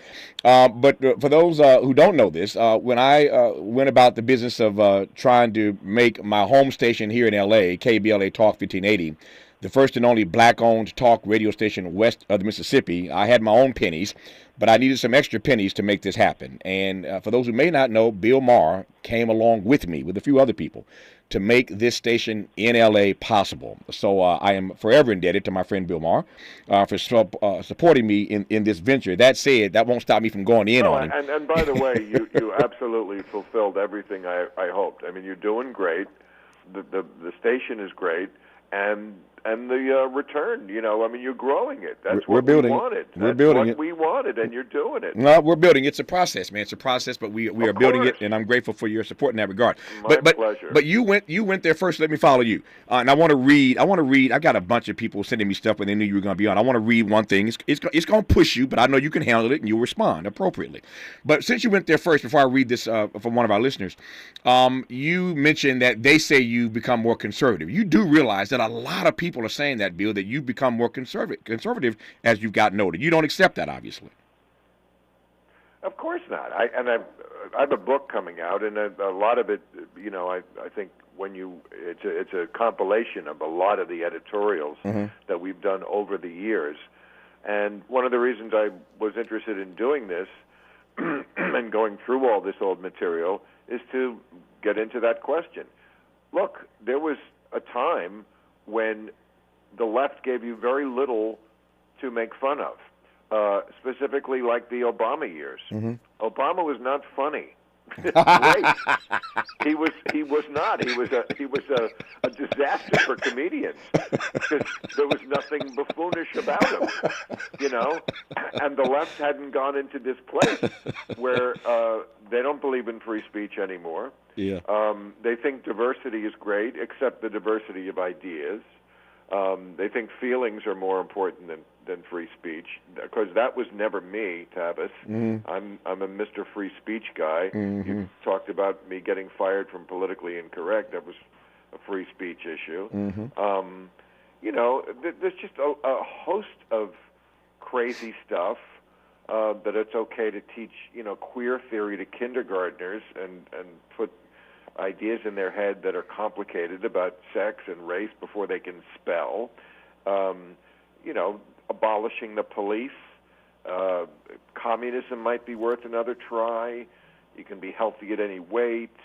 But for those who don't know this, when I went about the business of trying to make my home station here in L.A., KBLA Talk 1580, the first and only black-owned talk radio station west of the Mississippi, I had my own pennies, but I needed some extra pennies to make this happen. And for those who may not know, Bill Maher came along with me, with a few other people, to make this station in L.A. possible. So I am forever indebted to my friend Bill Maher for supporting me in this venture. That said, that won't stop me from going in on him. And by the way, you absolutely fulfilled everything I hoped. I mean, you're doing great. The station is great. And the return, you're growing it. That's what we wanted. We're building it. We wanted, and you're doing it. No, we're building. It's a process, man. It's a process, but we are building it, and I'm grateful for your support in that regard. My pleasure. But you went there first. Let me follow you. And I want to read. I've got a bunch of people sending me stuff when they knew you were going to be on. I want to read one thing. It's going to push you, but I know you can handle it, and you'll respond appropriately. But since you went there first, before I read this from one of our listeners, you mentioned that they say you become more conservative. You do realize that a lot of people are saying that, Bill, that you've become more conservative as you've gotten older. You don't accept that, obviously. Of course not. I have a book coming out, and a lot of it, I think it's a compilation of a lot of the editorials that we've done over the years. And one of the reasons I was interested in doing this and going through all this old material is to get into that question. Look, there was a time when the left gave you very little to make fun of, specifically like the Obama years. Mm-hmm. Obama was not funny. Great. He was not. He was a disaster for comedians because there was nothing buffoonish about him, you know. And the left hadn't gone into this place where they don't believe in free speech anymore. Yeah. They think diversity is great, except the diversity of ideas. They think feelings are more important than free speech, because that was never me, Tavis. Mm-hmm. I'm a Mr. Free Speech guy. Mm-hmm. You talked about me getting fired from Politically Incorrect. That was a free speech issue. Mm-hmm. You know, there's just a host of crazy stuff that it's okay to teach, you know, queer theory to kindergartners and put ideas in their head that are complicated about sex and race before they can spell. You know, abolishing the police. Communism might be worth another try. You can be healthy at any weight.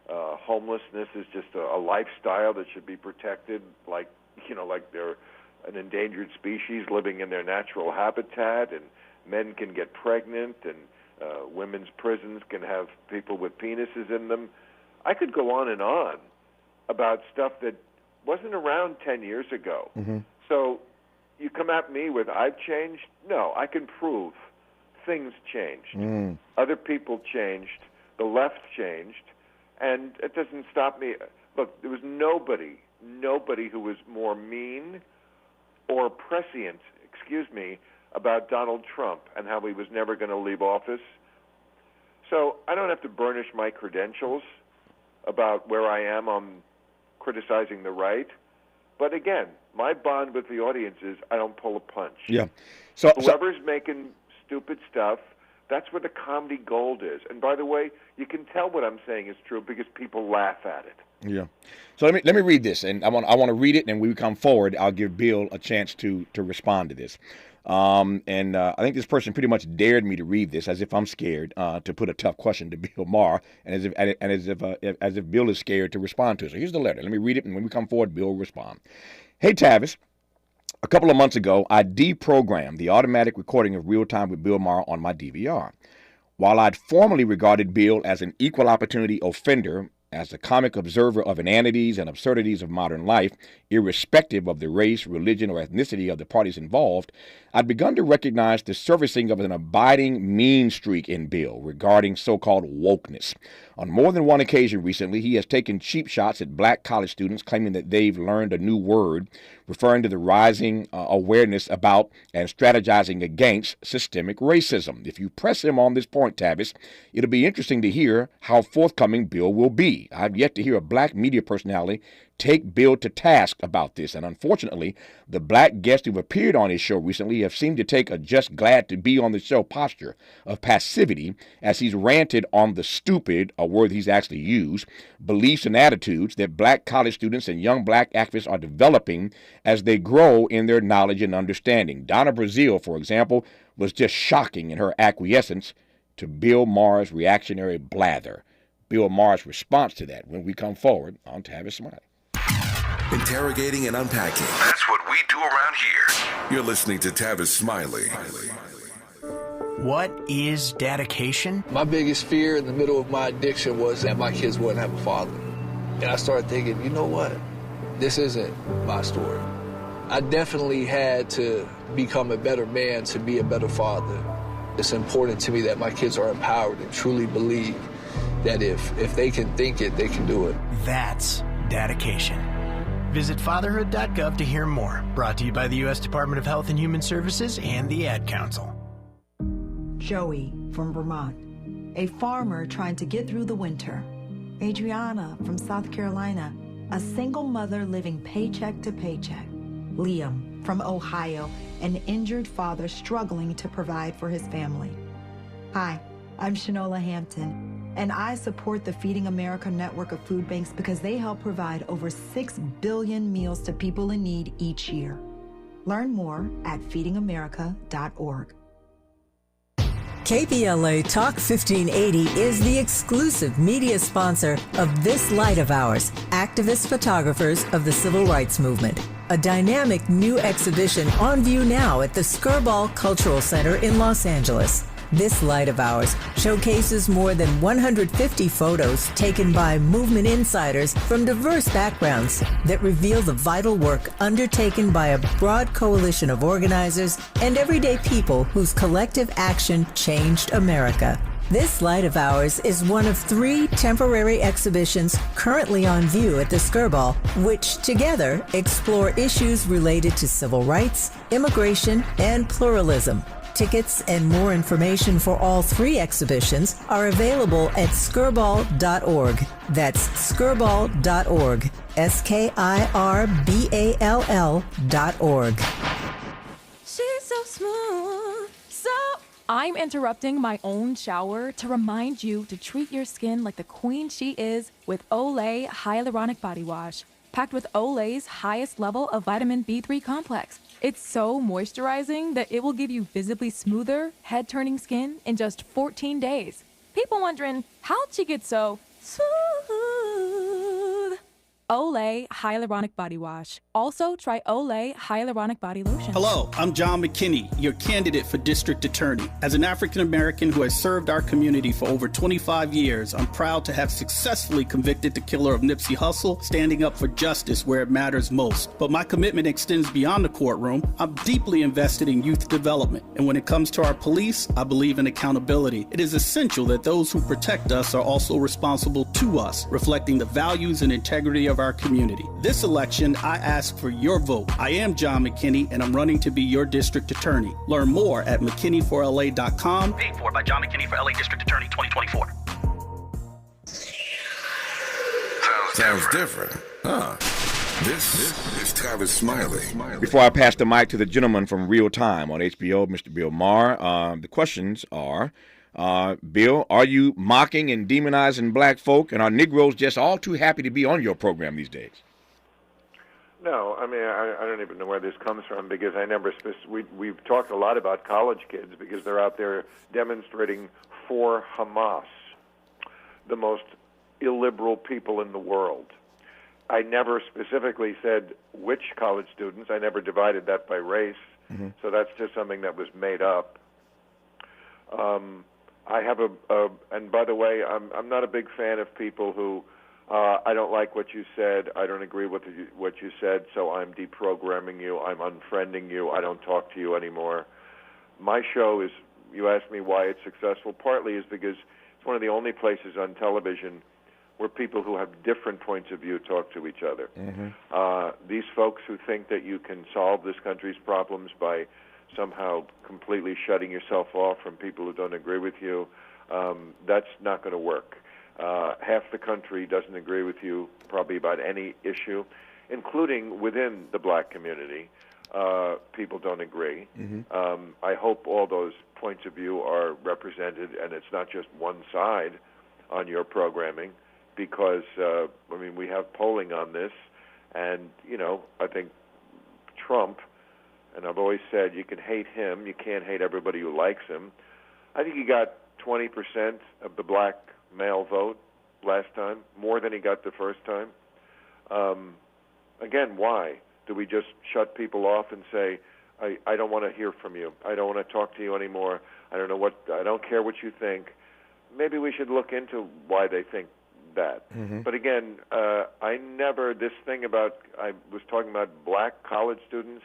Homelessness is just a lifestyle that should be protected, like they're an endangered species living in their natural habitat, and men can get pregnant, and women's prisons can have people with penises in them. I could go on about stuff that wasn't around 10 years ago. Mm-hmm. So you come at me with, I've changed? No, I can prove things changed. Mm. Other people changed. The left changed. And it doesn't stop me. Look, there was nobody who was more mean or prescient, about Donald Trump and how he was never going to leave office. So I don't have to burnish my credentials about where I am on criticizing the right. But again, my bond with the audience is I don't pull a punch. Yeah. So whoever's making stupid stuff, that's where the comedy gold is. And by the way, you can tell what I'm saying is true because people laugh at it. Yeah. So let me read this, and I want to read it, and when we come forward, I'll give Bill a chance to respond to this. I think this person pretty much dared me to read this, as if I'm scared to put a tough question to Bill Maher, and as if Bill is scared to respond to it. So here's the letter. Let me read it, and when we come forward, Bill will respond. Hey, Tavis. A couple of months ago, I deprogrammed the automatic recording of Real Time with Bill Maher on my DVR. While I'd formerly regarded Bill as an equal opportunity offender, as a comic observer of inanities and absurdities of modern life, irrespective of the race, religion, or ethnicity of the parties involved, I'd begun to recognize the surfacing of an abiding mean streak in Bill regarding so-called wokeness. On more than one occasion recently, he has taken cheap shots at black college students claiming that they've learned a new word, referring to the rising awareness about and strategizing against systemic racism. If you press him on this point, Tavis, it'll be interesting to hear how forthcoming Bill will be. I've yet to hear a black media personality take Bill to task about this, and unfortunately, the black guests who've appeared on his show recently have seemed to take a just glad to be on the show posture of passivity as he's ranted on the stupid, a word he's actually used, beliefs and attitudes that black college students and young black activists are developing as they grow in their knowledge and understanding. Donna Brazile, for example, was just shocking in her acquiescence to Bill Maher's reactionary blather. Bill Maher's response to that when we come forward on Tavis Smiley. Interrogating and unpacking. That's what we do around here. You're listening to Tavis Smiley. What is dedication? My biggest fear in the middle of my addiction was that my kids wouldn't have a father. And I started thinking, you know what? This isn't my story. I definitely had to become a better man to be a better father. It's important to me that my kids are empowered and truly believe that if they can think it, they can do it. That's dedication. Visit fatherhood.gov to hear more. Brought to you by the U.S. Department of Health and Human Services and the Ad Council. Joey from Vermont, a farmer trying to get through the winter. Adriana from South Carolina, a single mother living paycheck to paycheck. Liam from Ohio, an injured father struggling to provide for his family. Hi, I'm Shanola Hampton, and I support the Feeding America network of food banks because they help provide over 6 billion meals to people in need each year. Learn more at feedingamerica.org. KBLA Talk 1580 is the exclusive media sponsor of this light of ours, activist photographers of the Civil Rights Movement. A dynamic new exhibition on view now at the Skirball Cultural Center in Los Angeles. This light of ours showcases more than 150 photos taken by movement insiders from diverse backgrounds that reveal the vital work undertaken by a broad coalition of organizers and everyday people whose collective action changed America. This light of ours is one of 3 temporary exhibitions currently on view at the Skirball, which together explore issues related to civil rights, immigration, and pluralism. Tickets and more information for all 3 exhibitions are available at skirball.org. That's skirball.org. SKIRBALL.org. She's so smooth. I'm interrupting my own shower to remind you to treat your skin like the queen she is with Olay Hyaluronic Body Wash, packed with Olay's highest level of vitamin B3 complex. It's so moisturizing that it will give you visibly smoother, head-turning skin in just 14 days. People wondering, how'd she get so smooth? Olay Hyaluronic Body Wash. Also, try Olay Hyaluronic Body Lotion. Hello, I'm John McKinney, your candidate for District Attorney. As an African American who has served our community for over 25 years, I'm proud to have successfully convicted the killer of Nipsey Hussle, standing up for justice where it matters most. But my commitment extends beyond the courtroom. I'm deeply invested in youth development. And when it comes to our police, I believe in accountability. It is essential that those who protect us are also responsible to us, reflecting the values and integrity of our community. This election, I ask for your vote. I am John McKinney, and I'm running to be your district attorney. Learn more at McKinneyforLA.com. Paid for by John McKinney for LA District Attorney 2024. Sounds different, huh? This is Tavis Smiley. Before I pass the mic to the gentleman from Real Time on HBO, Mr. Bill Maher, the questions are, Bill, are you mocking and demonizing black folk, and are Negroes just all too happy to be on your program these days? No, I mean, I don't even know where this comes from, because I never we've talked a lot about college kids because they're out there demonstrating for Hamas, the most illiberal people in the world. I never specifically said which college students. I never divided that by race, so that's just something that was made up. I have and by the way, I'm not a big fan of people who, I don't like what you said, I don't agree with what you said, so I'm deprogramming you, I'm unfriending you, I don't talk to you anymore. My show is, you asked me why it's successful, partly is because it's one of the only places on television where people who have different points of view talk to each other. These folks who think that you can solve this country's problems by somehow completely shutting yourself off from people who don't agree with you, that's not going to work. Half the country doesn't agree with you probably about any issue, including within the black community. People don't agree. I hope all those points of view are represented, and it's not just one side on your programming, because, I mean, we have polling on this, and, you know, I think Trump, and I've always said you can hate him, you can't hate everybody who likes him. I think he got 20% of the black male vote last time, more than he got the first time. Again, why? Do we just shut people off and say, I don't want to hear from you, I don't want to talk to you anymore, I don't care what you think? Maybe we should look into why they think that. But again, this thing about, I was talking about black college students,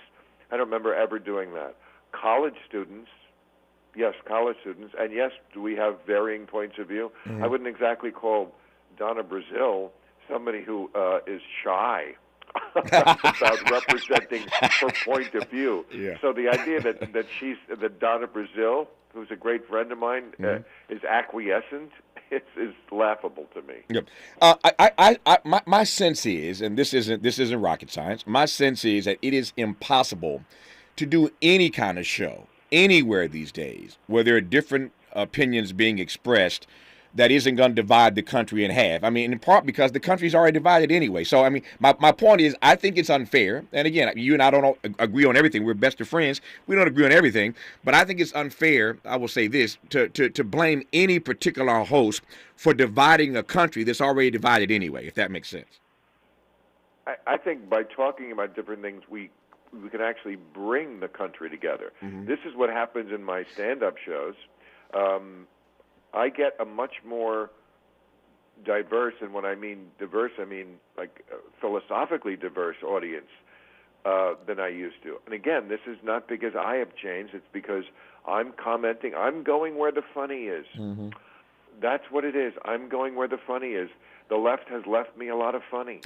I don't remember ever doing that. College students, yes, and yes, do we have varying points of view? I wouldn't exactly call Donna Brazile somebody who is shy about representing her point of view. So the idea that Donna Brazile, who's a great friend of mine, is acquiescent, is laughable to me. Yep. My sense is, and this isn't rocket science, my sense is that it is impossible to do any kind of show anywhere these days where there are different opinions being expressed that isn't going to divide the country in half. I mean, in part because the country's already divided anyway. So, I mean, my point is, I think it's unfair. And again, you and I don't agree on everything. We're best of friends. We don't agree on everything. But I think it's unfair, I will say this, to blame any particular host for dividing a country that's already divided anyway, if that makes sense. I think by talking about different things, we can actually bring the country together. Mm-hmm. This is what happens in my stand-up shows. I get a much more diverse, and when I mean diverse, I mean like philosophically diverse audience than I used to. And again, this is not because I have changed. It's because I'm commenting. I'm going where the funny is. Mm-hmm. That's what it is. I'm going where the funny is. The left has left me a lot of funny,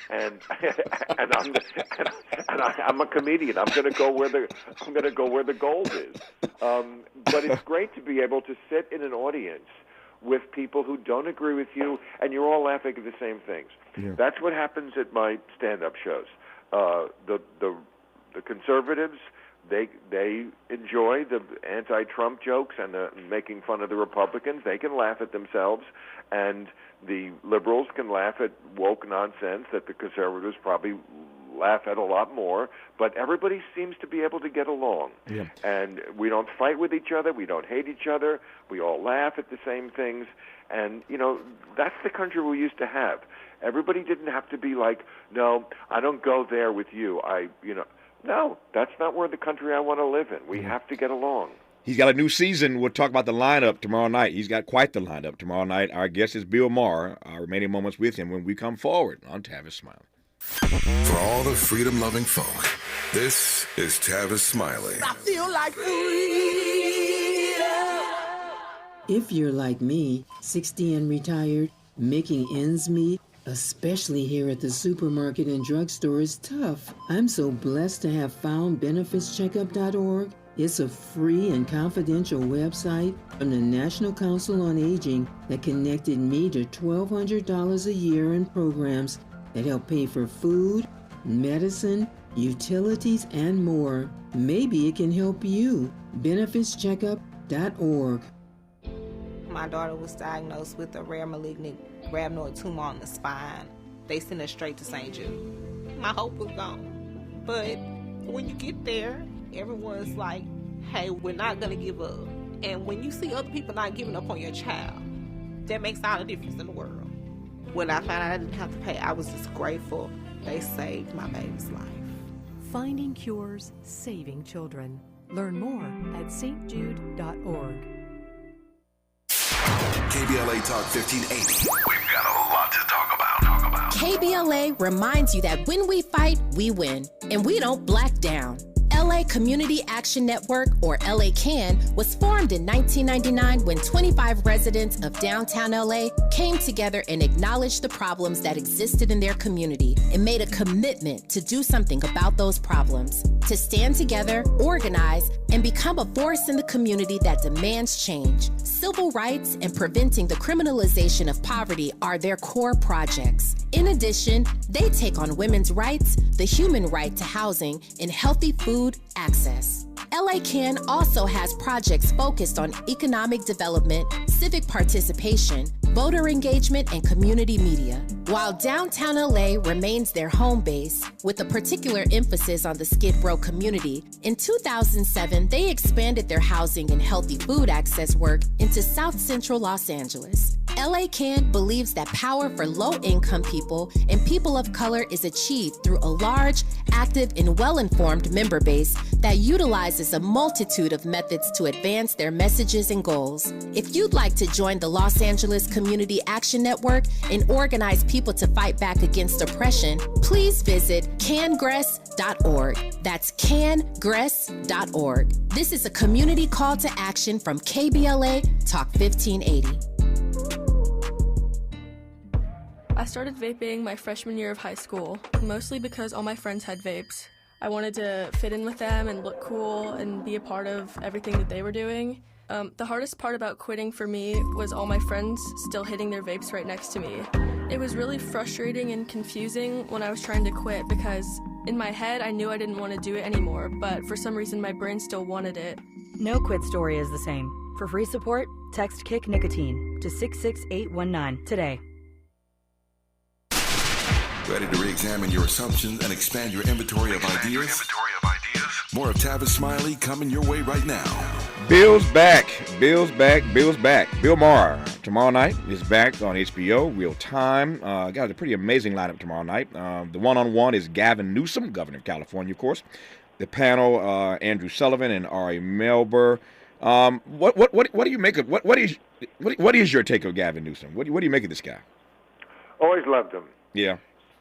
and I'm a comedian. I'm going to go where the gold is. But it's great to be able to sit in an audience with people who don't agree with you, and you're all laughing at the same things. Yeah. That's what happens at my stand-up shows. The conservatives, they enjoy the anti-Trump jokes and making fun of the Republicans. They can laugh at themselves, and the liberals can laugh at woke nonsense that the conservatives probably laugh at a lot more. But everybody seems to be able to get along. Yeah. And we don't fight with each other. We don't hate each other. We all laugh at the same things. And, that's the country we used to have. Everybody didn't have to be like, no, I don't go there with you. No, that's not where the country I want to live in. We have to get along. He's got a new season. We'll talk about the lineup tomorrow night. He's got quite the lineup tomorrow night. Our guest is Bill Maher. Our remaining moments with him when we come forward on Tavis Smiley. For all the freedom-loving folk, this is Tavis Smiley. I feel like freedom. If you're like me, 60 and retired, making ends meet, especially here at the supermarket and drugstore, is tough. I'm so blessed to have found benefitscheckup.org. It's a free and confidential website from the National Council on Aging that connected me to $1,200 a year in programs that help pay for food, medicine, utilities, and more. Maybe it can help you. benefitscheckup.org. My daughter was diagnosed with a rare malignant rhabdoid tumor on the spine. They sent her straight to St. Jude. My hope was gone. But when you get there, everyone's like, hey, we're not going to give up. And when you see other people not giving up on your child, that makes all the difference in the world. When I found out I didn't have to pay, I was just grateful. They saved my baby's life. Finding cures, saving children. Learn more at stjude.org. KBLA Talk 1580. We've got a lot to talk about. KBLA reminds you that when we fight, we win, and we don't black down. LA Community Action Network, or LA CAN, was formed in 1999 when 25 residents of downtown LA came together and acknowledged the problems that existed in their community and made a commitment to do something about those problems, to stand together, organize, and become a force in the community that demands change. Civil rights and preventing the criminalization of poverty are their core projects. In addition, they take on women's rights, the human right to housing, and healthy food access. LA CAN also has projects focused on economic development, civic participation, voter engagement, and community media. While downtown LA remains their home base, with a particular emphasis on the Skid Row community, in 2007 they expanded their housing and healthy food access work into South Central Los Angeles. LA CAN believes that power for low-income people and people of color is achieved through a large, active, and well-informed member base that utilizes a multitude of methods to advance their messages and goals. If you'd like to join the Los Angeles Community Action Network and organize people to fight back against oppression, please visit cangress.org. That's cangress.org. This is a community call to action from KBLA Talk 1580. I started vaping my freshman year of high school, mostly because all my friends had vapes. I wanted to fit in with them and look cool and be a part of everything that they were doing. The hardest part about quitting for me was all my friends still hitting their vapes right next to me. It was really frustrating and confusing when I was trying to quit because in my head I knew I didn't want to do it anymore, but for some reason my brain still wanted it. No quit story is the same. For free support, text Kick Nicotine to 66819 today. Ready to re-examine your assumptions and expand your inventory of ideas? More of Tavis Smiley coming your way right now. Bill's back. Bill's back. Bill's back. Bill Maher tomorrow night is back on HBO, real time. Got a pretty amazing lineup tomorrow night. The one-on-one is Gavin Newsom, governor of California, of course. The panel, Andrew Sullivan and Ari Melber. What do you make of what is your take of Gavin Newsom? What do you make of this guy? Always loved him. Yeah.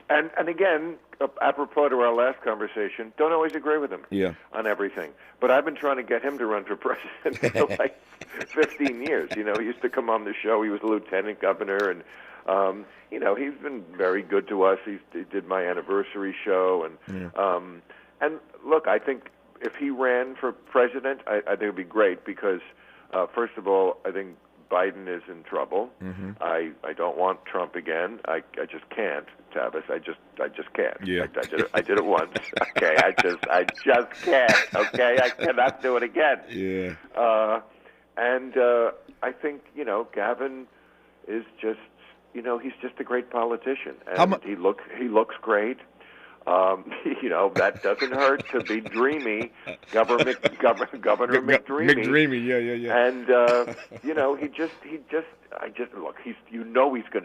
And again, apropos to our last conversation, don't always agree with him on everything. But I've been trying to get him to run for president for like 15 years. You know, he used to come on the show. He was a lieutenant governor, and you know, he's been very good to us. He did my anniversary show, and look, I think if he ran for president, I think it'd be great because, first of all, I think Biden is in trouble. Mm-hmm. I don't want Trump again. I just can't, Tavis. I just can't. Yeah. I did it once. Okay, I just can't. Okay, I cannot do it again. Yeah. And I think, you know, Gavin is just, you know, he's just a great politician, and he looks great. You know, that doesn't hurt to be dreamy, Governor McDreamy. McDreamy, yeah. And you know, he's going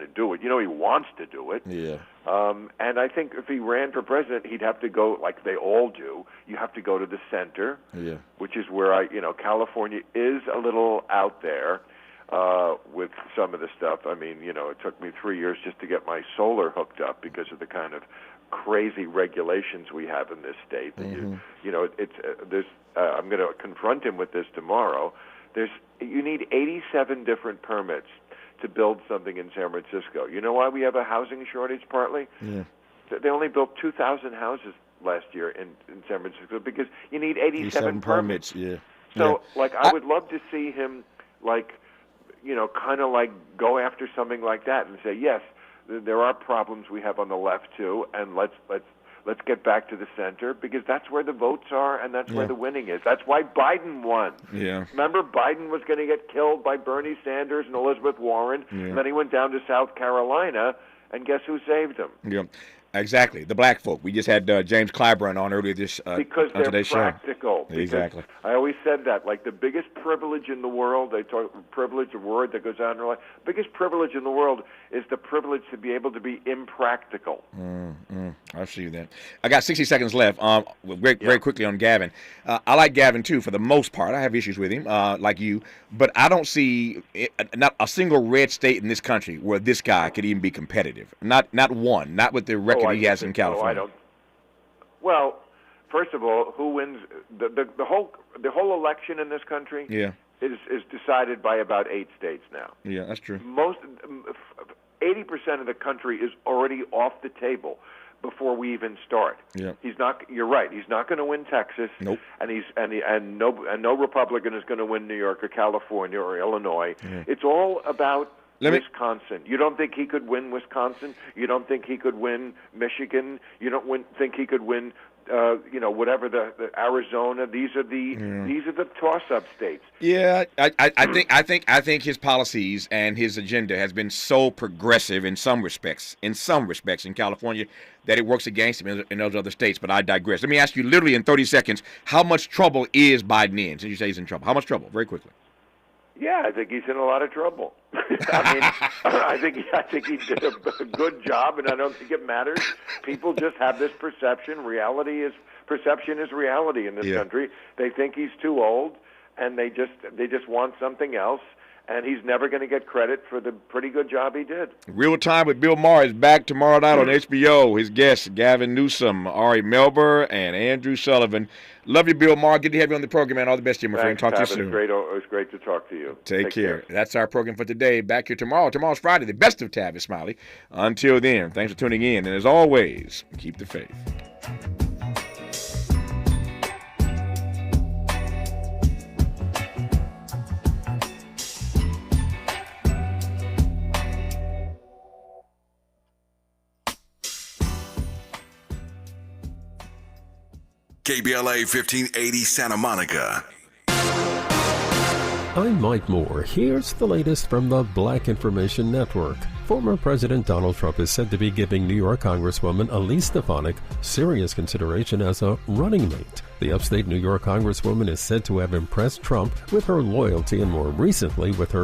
to do it. You know, he wants to do it. Yeah. And I think if he ran for president, he'd have to go, like they all do. You have to go to the center. Yeah. Which is where California is a little out there. With some of the stuff. I mean, you know, it took me 3 years just to get my solar hooked up because of the kind of crazy regulations we have in this state. Mm-hmm. You know, there's. I'm going to confront him with this tomorrow. You need 87 different permits to build something in San Francisco. You know why we have a housing shortage? Partly, they only built 2,000 houses last year in San Francisco because you need 87 permits. Yeah. So, I would love to see him, you know, kind of go after something like that and say, yes, there are problems we have on the left too, and let's get back to the center because that's where the votes are and that's where the winning is. That's why Biden won. Yeah. Remember, Biden was going to get killed by Bernie Sanders and Elizabeth Warren, and then he went down to South Carolina, and guess who saved him? Yeah. Exactly, the black folk. We just had James Clyburn on earlier this because on they're today's practical. Show. Exactly. I always said that, the biggest privilege in the world. They talk privilege, a word that goes out in our life. Biggest privilege in the world is the privilege to be able to be impractical. I see that. I got 60 seconds left. Very quickly on Gavin. I like Gavin too for the most part. I have issues with him, like you, but I don't see not a single red state in this country where this guy could even be competitive. Not one. Not with the record he has in California. I don't. Well, first of all, who wins the whole election in this country? Yeah. Is decided by about 8 states now. Yeah, that's true. 80% of the country is already off the table before we even start. Yeah. He's not. You're right. He's not going to win Texas. Nope. And no Republican is going to win New York or California or Illinois. Yeah. It's all about Wisconsin. You don't think he could win Wisconsin? You don't think he could win Michigan? You don't think he could win whatever the Arizona? These are the toss-up states. Yeah, I think his policies and his agenda has been so progressive in some respects in California that it works against him in those other states. But I digress. Let me ask you, literally in 30 seconds, how much trouble is Biden in? Since you say he's in trouble, how much trouble? Very quickly. Yeah, I think he's in a lot of trouble. I mean, I think he did a good job, and I don't think it matters. People just have this perception. Perception is reality in this country. They think he's too old, and they just want something else. And he's never going to get credit for the pretty good job he did. Real Time with Bill Maher is back tomorrow night on HBO. His guests, Gavin Newsom, Ari Melber, and Andrew Sullivan. Love you, Bill Maher. Good to have you on the program, man. All the best to you, my friend. Talk to you soon. It was great to talk to you. Take care. That's our program for today. Back here tomorrow. Tomorrow's Friday, the best of Tavis Smiley. Until then, thanks for tuning in. And as always, keep the faith. KBLA 1580 Santa Monica. I'm Mike Moore. Here's the latest from the Black Information Network. Former President Donald Trump is said to be giving New York Congresswoman Elise Stefanik serious consideration as a running mate. The upstate New York Congresswoman is said to have impressed Trump with her loyalty and more recently with her